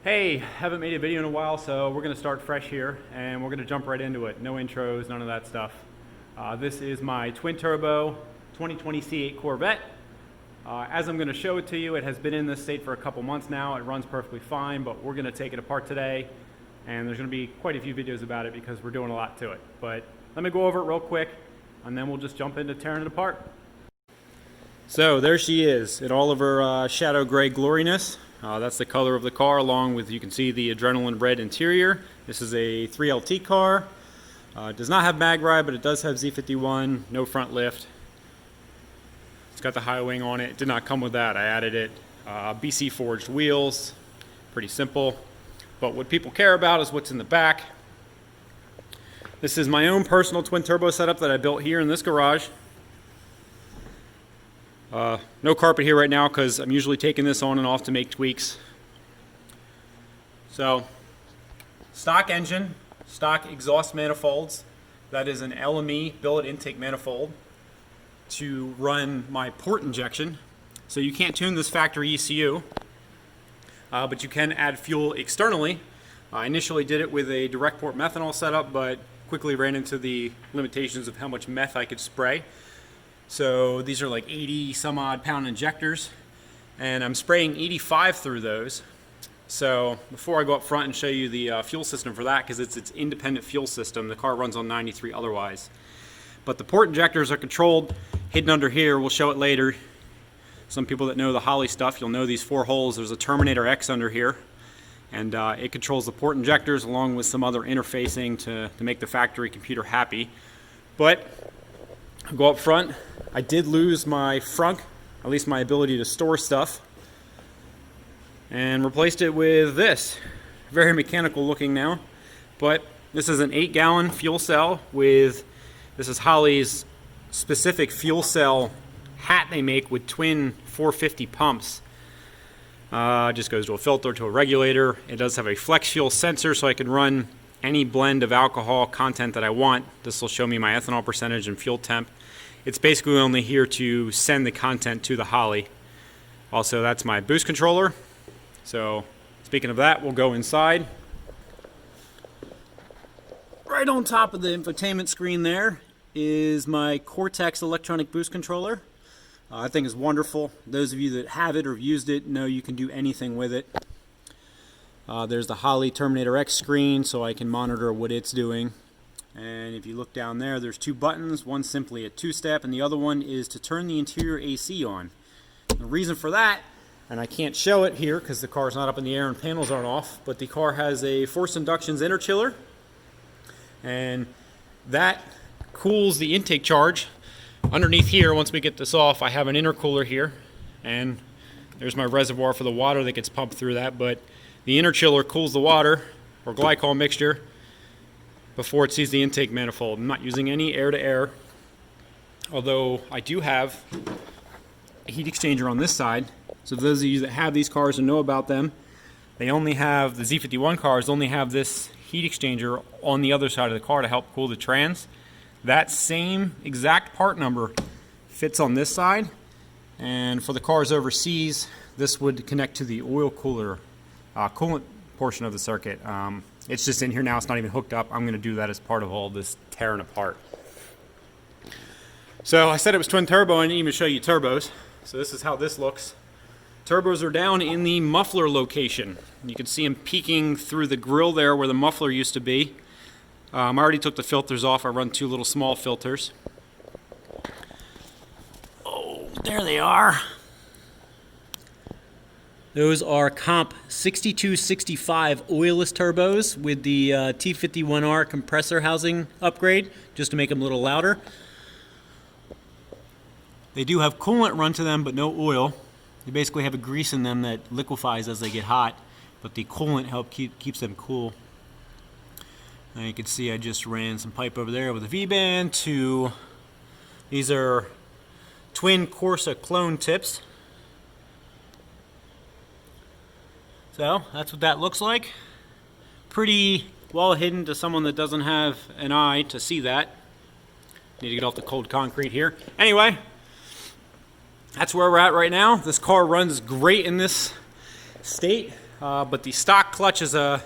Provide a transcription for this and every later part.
Hey, haven't made a video in a while, so we're gonna start fresh here and we're gonna jump right into it. No intros, none of that stuff. This is my twin turbo 2020 C8 Corvette. As I'm gonna show it to you, it has been in this state for a couple months now. It runs perfectly fine, but we're gonna take it apart today and there's gonna be quite a few videos about it because we're doing a lot to it. But let me go over it real quick and then we'll just jump into tearing it apart. So there she is in all of her shadow gray gloriness. That's the color of the car, along with, you can see, the adrenaline red interior. This is a 3LT car. It does not have mag ride, but it does have Z51, no front lift. It's got the high wing on it. It did not come with that. I added it. BC forged wheels. Pretty simple. But what people care about is what's in the back. This is my own personal twin turbo setup that I built here in this garage. No carpet here right now because I'm usually taking this on and off to make tweaks. So, stock engine, stock exhaust manifolds. That is an LME billet intake manifold to run my port injection. So you can't tune this factory ECU, but you can add fuel externally. I initially did it with a direct port methanol setup, but quickly ran into the limitations of how much meth I could spray. So these are like 80 some odd pound injectors and I'm spraying 85 through those. So before I go up front and show you the fuel system for that, because it's independent fuel system, the car runs on 93 otherwise. But the port injectors are controlled, hidden under here. We'll show it later. Some people that know the Holley stuff, you'll know these 4 holes. There's a Terminator X under here, and it controls the port injectors along with some other interfacing to make the factory computer happy. But I'll go up front. I did lose my frunk, at least my ability to store stuff, and replaced it with this. Very mechanical looking now, but this is an 8-gallon fuel cell with, this is Holley's specific fuel cell hat they make with twin 450 pumps. Just goes to a filter, to a regulator. It does have a flex fuel sensor, so I can run any blend of alcohol content that I want. This will show me my ethanol percentage and fuel temp. It's basically only here to send the content to the Holley. Also, that's my boost controller. So, speaking of that, we'll go inside. Right on top of the infotainment screen there is my Cortex electronic boost controller. I think it's wonderful. Those of you that have it or have used it know you can do anything with it. There's the Holley Terminator X screen, so I can monitor what it's doing. And if you look down there, there's 2 buttons. One's simply a 2-step, and the other one is to turn the interior AC on. The reason for that, and I can't show it here because the car's not up in the air and panels aren't off, but the car has a forced inductions interchiller, and that cools the intake charge. Underneath here, once we get this off, I have an intercooler here, and there's my reservoir for the water that gets pumped through that, but the interchiller cools the water, or glycol mixture, before it sees the intake manifold. I'm not using any air-to-air, although I do have a heat exchanger on this side. So those of you that have these cars and know about them, they only have, the Z51 cars only have this heat exchanger on the other side of the car to help cool the trans. That same exact part number fits on this side, and for the cars overseas, this would connect to the oil cooler, coolant portion of the circuit. It's just in here now, it's not even hooked up. I'm going to do that as part of all this tearing apart. So I said it was twin turbo, I didn't even show you turbos. So this is how this looks. Turbos are down in the muffler location. You can see them peeking through the grill there where the muffler used to be. I already took the filters off. I run 2 little small filters. Oh, there they are. Those are comp 6265 oilless turbos with the T51R compressor housing upgrade, just to make them a little louder. They do have coolant run to them, but no oil. They basically have a grease in them that liquefies as they get hot, but the coolant keeps them cool. Now you can see I just ran some pipe over there with a V-band to, these are twin Corsa clone tips. So that's what that looks like. Pretty well hidden to someone that doesn't have an eye to see that. Need to get off the cold concrete here. Anyway, that's where we're at right now. This car runs great in this state. but the stock clutch is a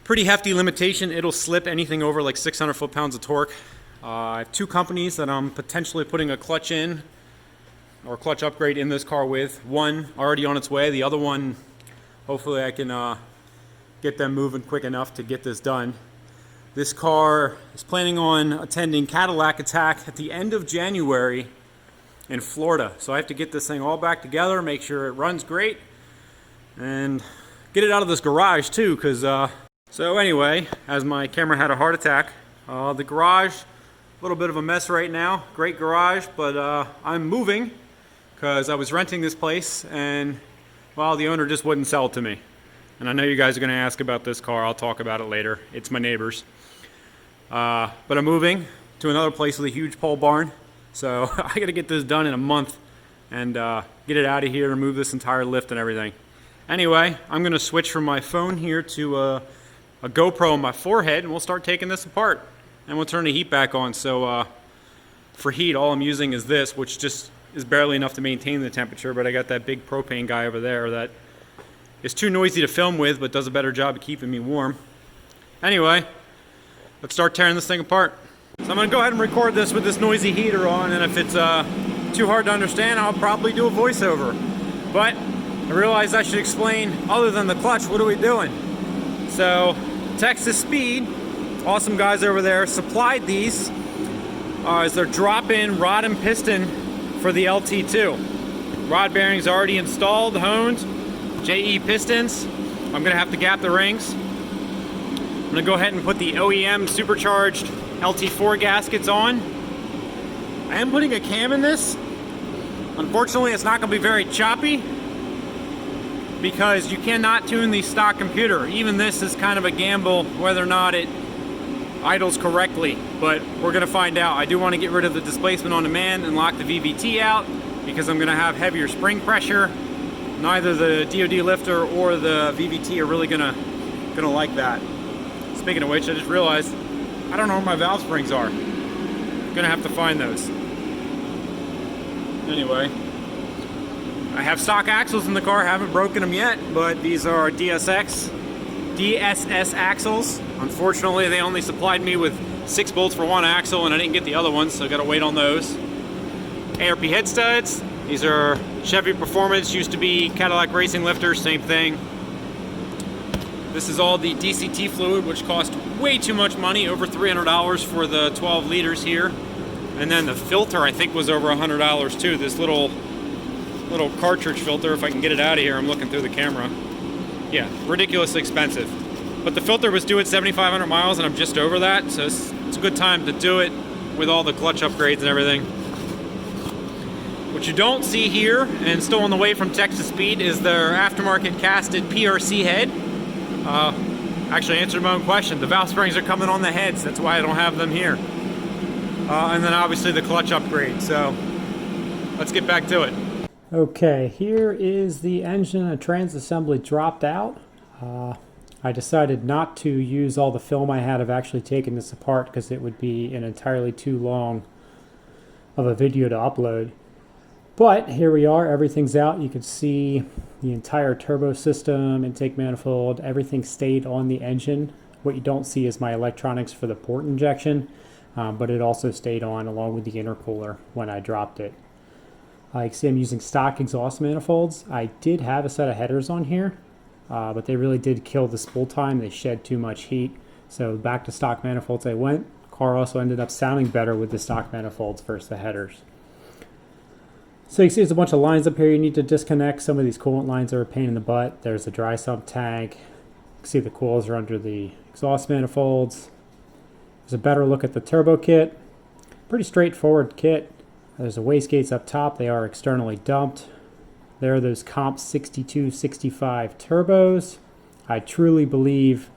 pretty hefty limitation. It'll slip anything over like 600 foot-pounds of torque. I have two companies that I'm potentially putting a clutch in, or clutch upgrade in this car with. One already on its way. The other one, hopefully I can get them moving quick enough to get this done. This car is planning on attending Cadillac Attack at the end of January in Florida. So I have to get this thing all back together, make sure it runs great, and get it out of this garage too, because so anyway, as my camera had a heart attack, the garage, a little bit of a mess right now. Great garage, but I'm moving because I was renting this place and, well, the owner just wouldn't sell it to me. And I know you guys are going to ask about this car. I'll talk about it later. It's my neighbor's. But I'm moving to another place with a huge pole barn. So I got to get this done in a month and get it out of here, remove this entire lift and everything. Anyway, I'm going to switch from my phone here to a GoPro on my forehead, and we'll start taking this apart. And we'll turn the heat back on. So for heat, all I'm using is this, which just is barely enough to maintain the temperature. But I got that big propane guy over there that is too noisy to film with, but does a better job of keeping me warm. Anyway, let's start tearing this thing apart. So I'm going to go ahead and record this with this noisy heater on, and if it's too hard to understand, I'll probably do a voiceover. But I realized I should explain, other than the clutch, what are we doing? So Texas Speed, awesome guys over there, supplied these as their drop-in rod and piston for the LT2. Rod bearings already installed, honed, JE pistons. I'm going to have to gap the rings. I'm going to go ahead and put the OEM supercharged LT4 gaskets on. I am putting a cam in this. Unfortunately, it's not going to be very choppy because you cannot tune the stock computer. Even this is kind of a gamble whether or not it idles correctly, but we're going to find out. I do want to get rid of the displacement on demand and lock the VVT out because I'm going to have heavier spring pressure. Neither the DoD lifter or the VVT are really gonna like that. Speaking of which, I just realized I don't know where my valve springs are. I'm gonna have to find those. Anyway, I have stock axles in the car, haven't broken them yet, but these are DSS axles. Unfortunately, they only supplied me with 6 bolts for one axle, and I didn't get the other ones, so I gotta wait on those. ARP head studs. These are Chevy Performance, used to be Cadillac Racing Lifters, same thing. This is all the DCT fluid, which cost way too much money, over $300 for the 12 liters here. And then the filter, I think, was over $100 too. This little cartridge filter, if I can get it out of here, I'm looking through the camera. Yeah, ridiculously expensive. But the filter was due at 7,500 miles, and I'm just over that, so it's a good time to do it with all the clutch upgrades and everything. What you don't see here, and still on the way from Texas Speed, is their aftermarket casted PRC head. Actually answered my own question. The valve springs are coming on the heads. That's why I don't have them here. And then obviously the clutch upgrade. So let's get back to it. Okay, here is the engine and trans assembly dropped out. I decided not to use all the film I had of actually taking this apart because it would be an entirely too long of a video to upload. But here we are, everything's out. You can see the entire turbo system, intake manifold, everything stayed on the engine. What you don't see is my electronics for the port injection, but it also stayed on along with the intercooler when I dropped it. You can see I'm using stock exhaust manifolds. I did have a set of headers on here, but they really did kill the spool time. They shed too much heat. So back to stock manifolds I went. Car also ended up sounding better with the stock manifolds versus the headers. So you can see there's a bunch of lines up here you need to disconnect. Some of these coolant lines are a pain in the butt. There's a dry sump tank. You can see the coils are under the exhaust manifolds. There's a better look at the turbo kit. Pretty straightforward kit. There's the wastegates up top. They are externally dumped. There are those Comp 6265 turbos. I truly believe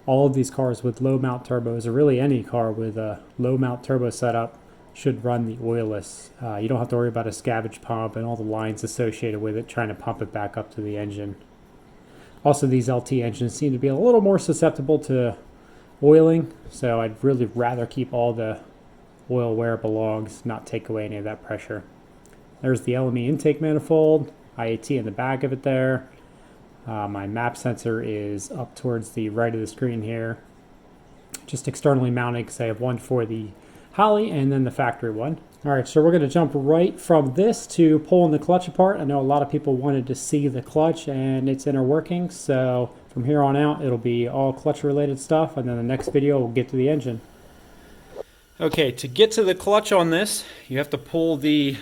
all of these cars with low mount turbos, or really any car with a low mount turbo setup, should run the oilless. You don't have to worry about a scavenge pump and all the lines associated with it trying to pump it back up to the engine. Also, these LT engines seem to be a little more susceptible to oiling, so I'd really rather keep all the oil where it belongs, not take away any of that pressure. There's the LME intake manifold, IAT in the back of it there. My map sensor is up towards the right of the screen here, just externally mounted because I have one for the Holly and then the factory one. All right, so we're going to jump right from this to pulling the clutch apart. I know a lot of people wanted to see the clutch and its inner workings, so from here on out it'll be all clutch related stuff, and then the next video we'll get to the engine. Okay, to get to the clutch on this, you have to pull the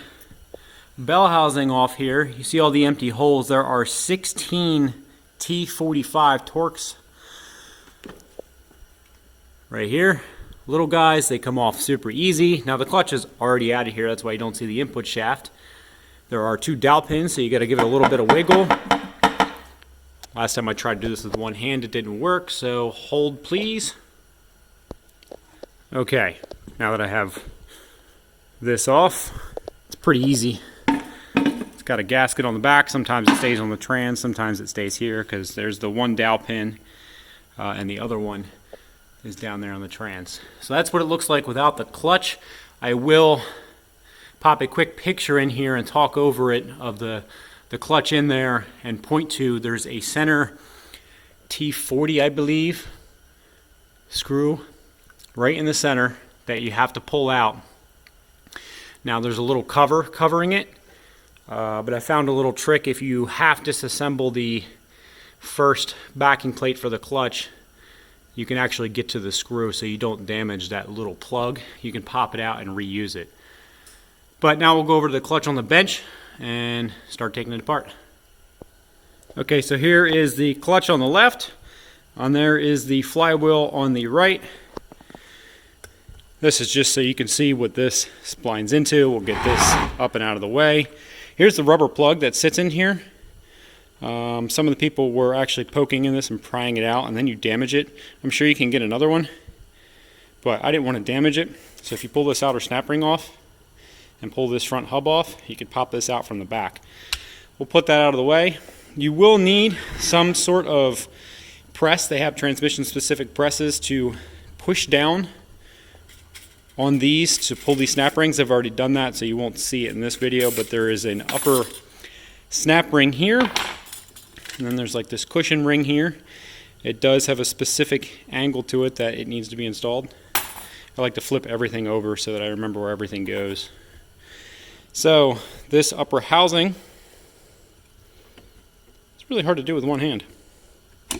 bell housing off here. You see all the empty holes. There are 16 T45 Torx right here. Little guys, they come off super easy. Now the clutch is already out of here, that's why you don't see the input shaft. There are 2 dowel pins, so you got to give it a little bit of wiggle. Last time I tried to do this with one hand, it didn't work, so hold please. Okay, now that I have this off, it's pretty easy. It's got a gasket on the back. Sometimes it stays on the trans, sometimes it stays here, because there's the one dowel pin and the other one is down there on the trans. So that's what it looks like without the clutch. I will pop a quick picture in here and talk over it of the clutch in there and point to, there's a center T40, I believe, screw right in the center that you have to pull out. Now there's a little cover covering it, but I found a little trick. If you half disassemble the first backing plate for the clutch, you can actually get to the screw so you don't damage that little plug. You can pop it out and reuse it. But now we'll go over to the clutch on the bench and start taking it apart. Okay, so here is the clutch on the left. On there is the flywheel on the right. This is just so you can see what this splines into. We'll get this up and out of the way. Here's the rubber plug that sits in here. Some of the people were actually poking in this and prying it out, and then you damage it. I'm sure you can get another one, but I didn't want to damage it. So if you pull this outer snap ring off and pull this front hub off, you could pop this out from the back. We'll put that out of the way. You will need some sort of press. They have transmission specific presses to push down on these to pull these snap rings. I've already done that, so you won't see it in this video, but there is an upper snap ring here, and then there's like this cushion ring here. It does have a specific angle to it that it needs to be installed. I like to flip everything over so that I remember where everything goes. So this upper housing, it's really hard to do with one hand.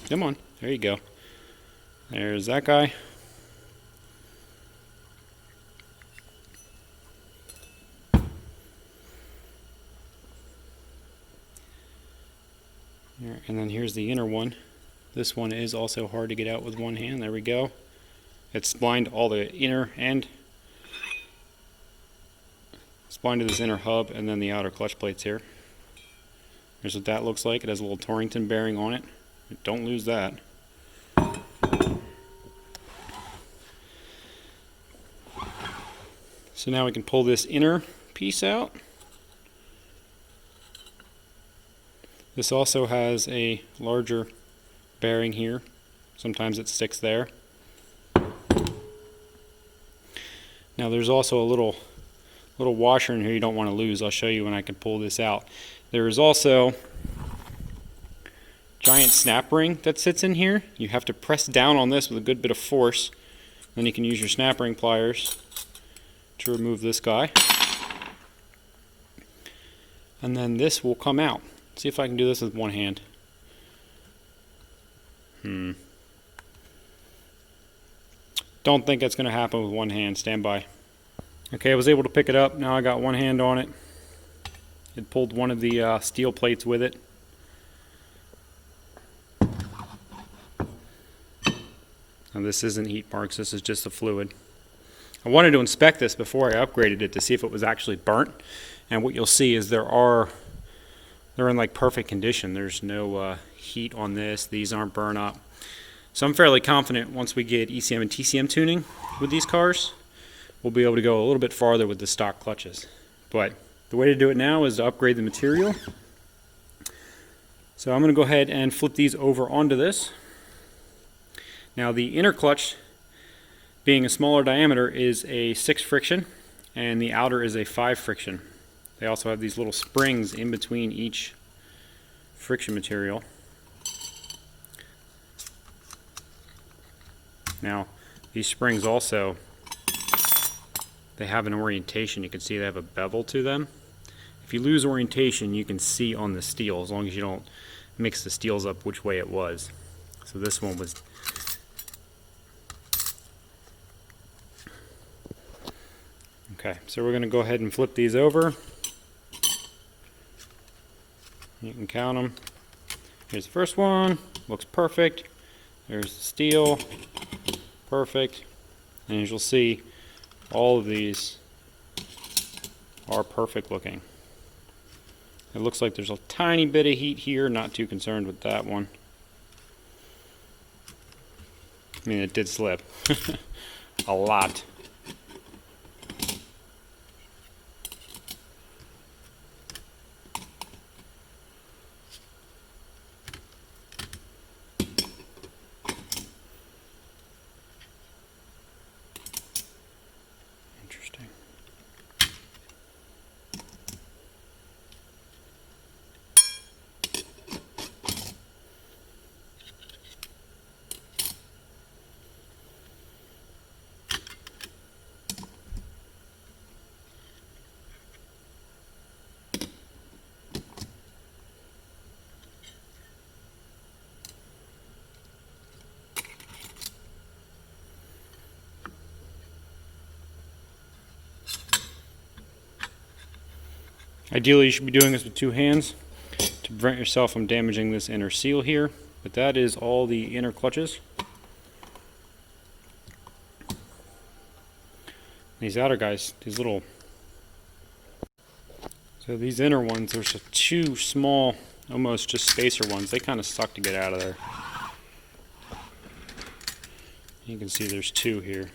Come on, there you go. There's that guy. And then here's the inner one. This one is also hard to get out with one hand. There we go. It's splined all the inner and splined to this inner hub, and then the outer clutch plates here. Here's what that looks like. It has a little Torrington bearing on it. Don't lose that. So now we can pull this inner piece out. This also has a larger bearing here. Sometimes it sticks there. Now there's also a little washer in here you don't want to lose. I'll show you when I can pull this out. There is also a giant snap ring that sits in here. You have to press down on this with a good bit of force. Then you can use your snap ring pliers to remove this guy. And then this will come out. See if I can do this with one hand. Don't think that's going to happen with one hand. Stand by. Okay, I was able to pick it up. Now I got one hand on it. It pulled one of the steel plates with it. Now this isn't heat marks, this is just the fluid. I wanted to inspect this before I upgraded it to see if it was actually burnt. And what you'll see is they're in like perfect condition. There's no heat on this. These aren't burnt up. So I'm fairly confident once we get ECM and TCM tuning with these cars, we'll be able to go a little bit farther with the stock clutches. But the way to do it now is to upgrade the material. So I'm going to go ahead and flip these over onto this. Now the inner clutch, being a smaller diameter, is a 6 friction, and the outer is a 5 friction. They also have these little springs in between each friction material. Now, these springs also, they have an orientation. You can see they have a bevel to them. If you lose orientation, you can see on the steel, as long as you don't mix the steels up which way it was. So this one was... Okay, so we're going to go ahead and flip these over. You can count them. Here's the first one, looks perfect. There's the steel, perfect. And as you'll see, all of these are perfect looking. It looks like there's a tiny bit of heat here, not too concerned with that one. I mean, it did slip a lot. Interesting. Ideally, you should be doing this with two hands to prevent yourself from damaging this inner seal here. But that is all the inner clutches. These outer guys, these little... So these inner ones, there's two small, almost just spacer ones. They kind of suck to get out of there. You can see there's two here.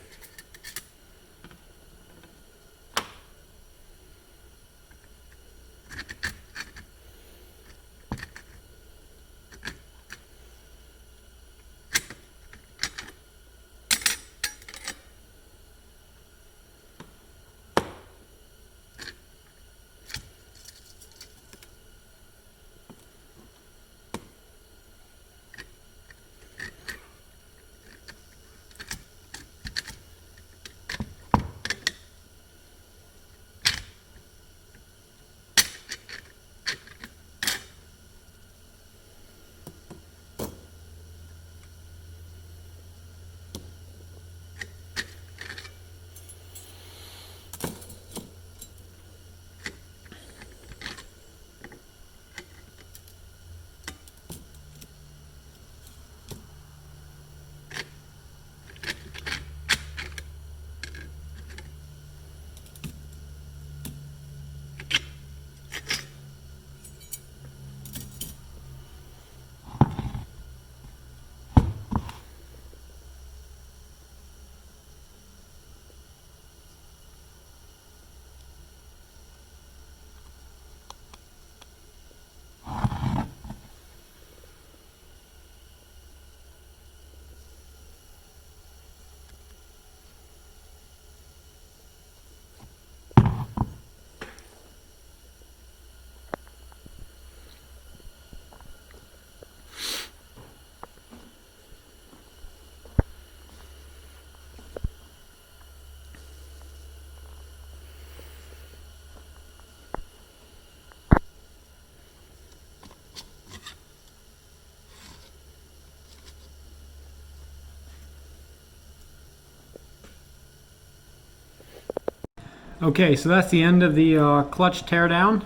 Okay, so that's the end of the clutch teardown.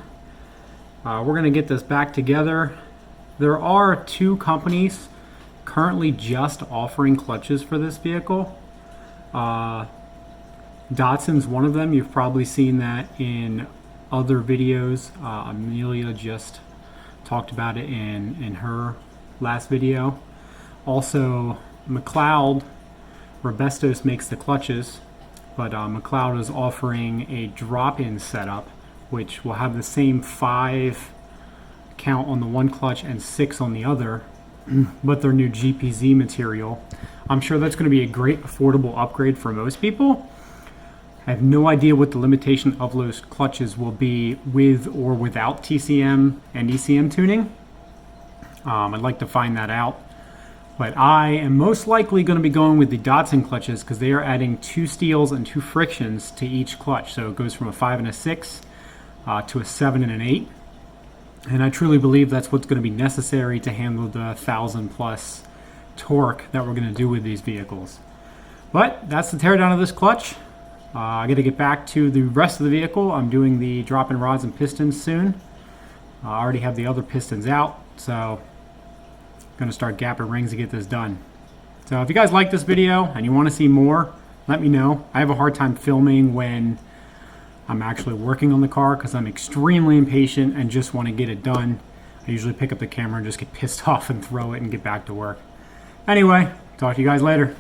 We're going to get this back together. There are two companies currently just offering clutches for this vehicle. Datsun's one of them. You've probably seen that in other videos. Amelia just talked about it in her last video. Also, McLeod, Robestos makes the clutches, but McLeod is offering a drop-in setup, which will have the same 5 count on the one clutch and 6 on the other, but their new GPZ material. I'm sure that's going to be a great affordable upgrade for most people. I have no idea what the limitation of those clutches will be with or without TCM and ECM tuning. I'd like to find that out. But I am most likely going to be going with the Datsun clutches because they are adding 2 steels and 2 frictions to each clutch. So it goes from a 5 and a 6 to a 7 and an 8. And I truly believe that's what's going to be necessary to handle the 1,000+ torque that we're going to do with these vehicles. But that's the teardown of this clutch. I got to get back to the rest of the vehicle. I'm doing the drop-in rods and pistons soon. I already have the other pistons out, so I'm going to start gapping rings to get this done. So if you guys like this video and you want to see more, let me know. I have a hard time filming when I'm actually working on the car because I'm extremely impatient and just want to get it done. I usually pick up the camera and just get pissed off and throw it and get back to work. Anyway, talk to you guys later.